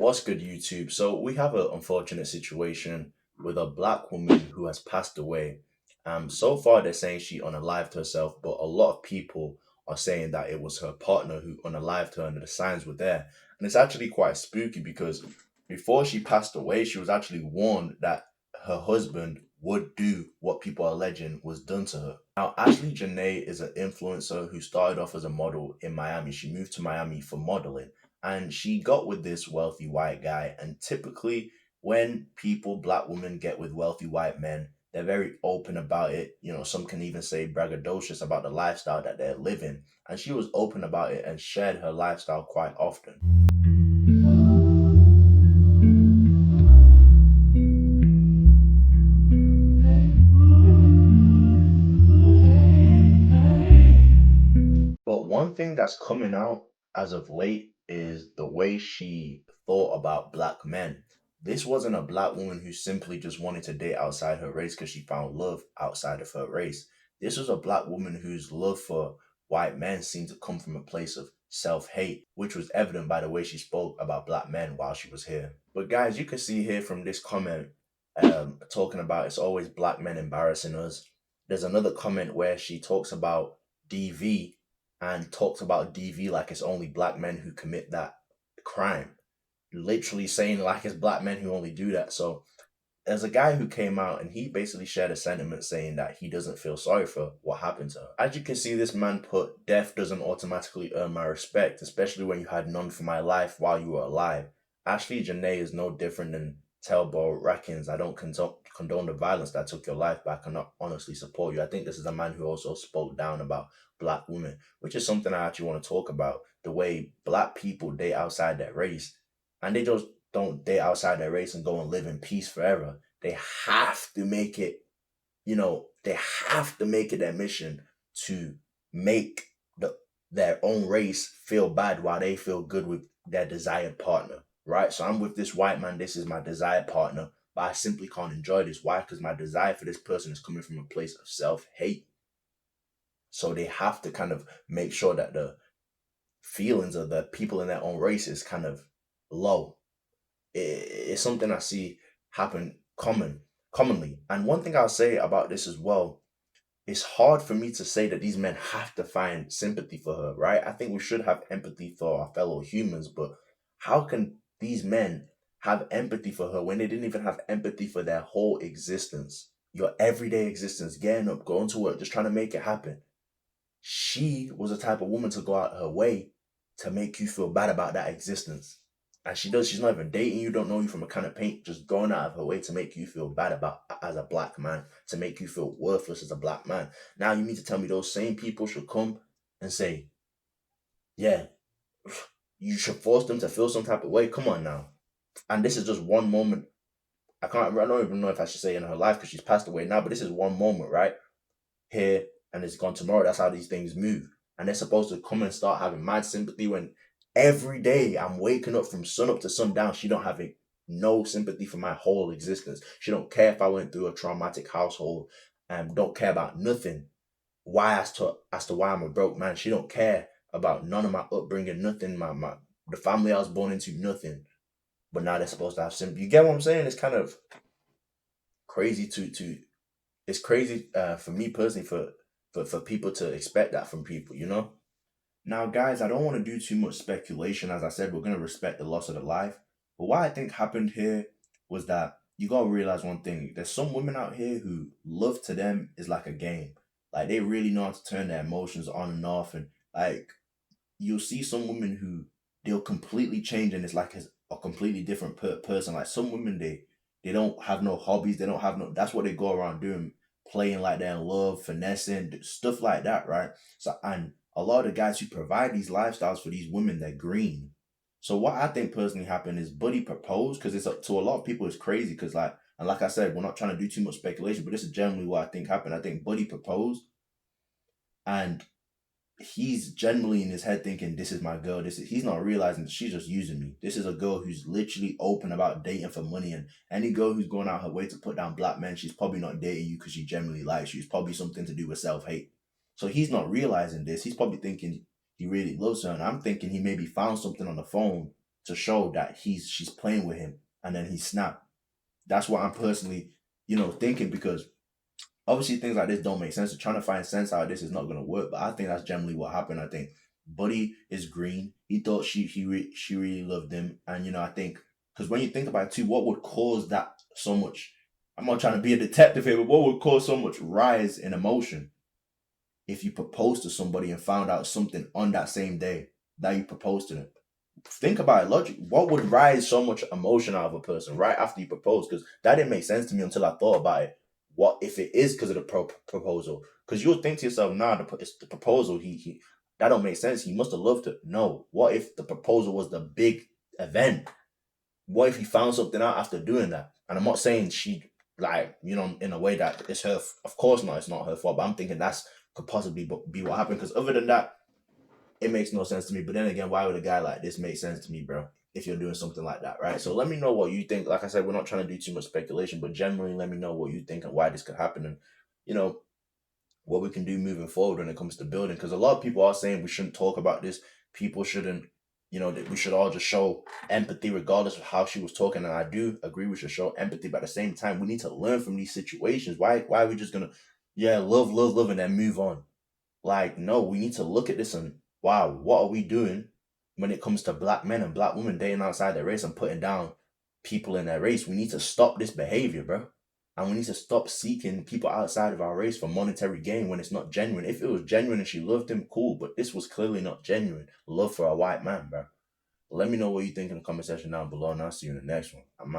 What's good, YouTube? So we have an unfortunate situation with a black woman who has passed away. So far they're saying she unalived herself, but a lot of people are saying that it was her partner who unalived her, and the signs were there. And it's actually quite spooky because before she passed away, she was actually warned that her husband would do what people are alleging was done to her. Now, Ashlee Janae is an influencer who started off as a model in Miami. She moved to Miami for modeling and she got with this wealthy white guy. And typically, when people, black women, get with wealthy white men, they're very open about it. You know, some can even say braggadocious about the lifestyle that they're living. And she was open about it and shared her lifestyle quite often. But one thing that's coming out as of late is the way she thought about black men. This wasn't a black woman who simply just wanted to date outside her race because she found love outside of her race. This was a black woman whose love for white men seemed to come from a place of self hate, which was evident by the way she spoke about black men while she was here. But guys, you can see here from this comment talking about it's always black men embarrassing us. There's another comment where she talks about DV and talks about DV like it's only black men who commit that crime. Literally saying like it's black men who only do that. So there's a guy who came out and he basically shared a sentiment saying that he doesn't feel sorry for what happened to her. As you can see, this man put, "Death doesn't automatically earn my respect, especially when you had none for my life while you were alive. Ashlee Janae is no different than Talbot Rackins. I don't condone the violence that took your life, but I cannot honestly support you." I think this is a man who also spoke down about black women, which is something I actually want to talk about. The way black people date outside their race, and they just don't date outside their race and go and live in peace forever. They have to make it, they have to make it their mission to make their own race feel bad while they feel good with their desired partner, right? So I'm with this white man, this is my desired partner, but I simply can't enjoy this. Why? Because my desire for this person is coming from a place of self-hate. So they have to kind of make sure that the feelings of the people in their own race is kind of low. It's something I see happen commonly. And one thing I'll say about this as well, it's hard for me to say that these men have to find sympathy for her, right? I think we should have empathy for our fellow humans, but how can these men have empathy for her when they didn't even have empathy for their whole existence? Your everyday existence, getting up, going to work, just trying to make it happen. She was the type of woman to go out her way to make you feel bad about that existence. And she's not even dating you, don't know you from a can of paint, just going out of her way to make you feel bad about as a black man, to make you feel worthless as a black man. Now you mean to tell me those same people should come and say, yeah, you should force them to feel some type of way? Come on now. And this is just one moment. I don't even know if I should say in her life because she's passed away now, but this is one moment, right? Here and it's gone tomorrow. That's how these things move. And they're supposed to come and start having mad sympathy when every day I'm waking up from sun up to sundown. She don't have no sympathy for my whole existence. She don't care if I went through a traumatic household and don't care about nothing. Why as to why I'm a broke man. She don't care about none of my upbringing, nothing, my the family I was born into, nothing. But now they're supposed to have sympathy. You get what I'm saying? It's kind of crazy to it's crazy for me personally for people to expect that from people, you know? Now, guys, I don't want to do too much speculation. As I said, we're going to respect the loss of the life. But what I think happened here was that you got to realize one thing. There's some women out here who love to them is like a game. Like, they really know how to turn their emotions on and off. And, like, you'll see some women who they'll completely change and it's like a completely different person. Like, some women, they don't have no hobbies. They don't have no, that's what they go around doing, playing like they're in love, finessing, stuff like that, right? So, and a lot of the guys who provide these lifestyles for these women, they're green. So what I think personally happened is Buddy proposed because it's to a lot of people it's crazy because like I said, we're not trying to do too much speculation, but this is generally what I think happened. I think Buddy proposed and he's generally in his head thinking, this is my girl. He's not realizing that she's just using me. This is a girl who's literally open about dating for money, and any girl who's going out her way to put down black men, she's probably not dating you because she generally likes you. It's probably something to do with self-hate. So he's not realizing this. He's probably thinking he really loves her, and I'm thinking he maybe found something on the phone to show that she's playing with him, and then he snapped. That's what I'm personally, thinking, because obviously things like this don't make sense. So trying to find sense out of this is not gonna work. But I think that's generally what happened. I think Buddy is green. He thought she really loved him, and I think, because when you think about it too, what would cause that so much? I'm not trying to be a detective here, but what would cause so much rise in emotion if you proposed to somebody and found out something on that same day that you proposed to them? Think about it, logic. What would rise so much emotion out of a person right after you propose? Because that didn't make sense to me until I thought about it. What if it is because of the proposal? Because you'll think to yourself, nah, it's the proposal. He that don't make sense. He must have loved her. No. What if the proposal was the big event? What if he found something out after doing that? And I'm not saying she, like, in a way that it's her. Of course not. It's not her fault. But I'm thinking that's could possibly be what happened. Because other than that, it makes no sense to me. But then again, why would a guy like this make sense to me, bro? If you're doing something like that, right? So let me know what you think. Like I said, we're not trying to do too much speculation, but generally, let me know what you think and why this could happen, and you know what we can do moving forward when it comes to building. Because a lot of people are saying we shouldn't talk about this. People shouldn't, that we should all just show empathy regardless of how she was talking. And I do agree we should show empathy, but at the same time, we need to learn from these situations. Why are we just gonna, yeah, love, and then move on? Like, no, we need to look at this and, wow, what are we doing when it comes to black men and black women dating outside their race and putting down people in their race? We need to stop this behavior, bro. And we need to stop seeking people outside of our race for monetary gain when it's not genuine. If it was genuine and she loved him, cool. But this was clearly not genuine love for a white man, bro. Let me know what you think in the comment section down below, and I'll see you in the next one. I'm out.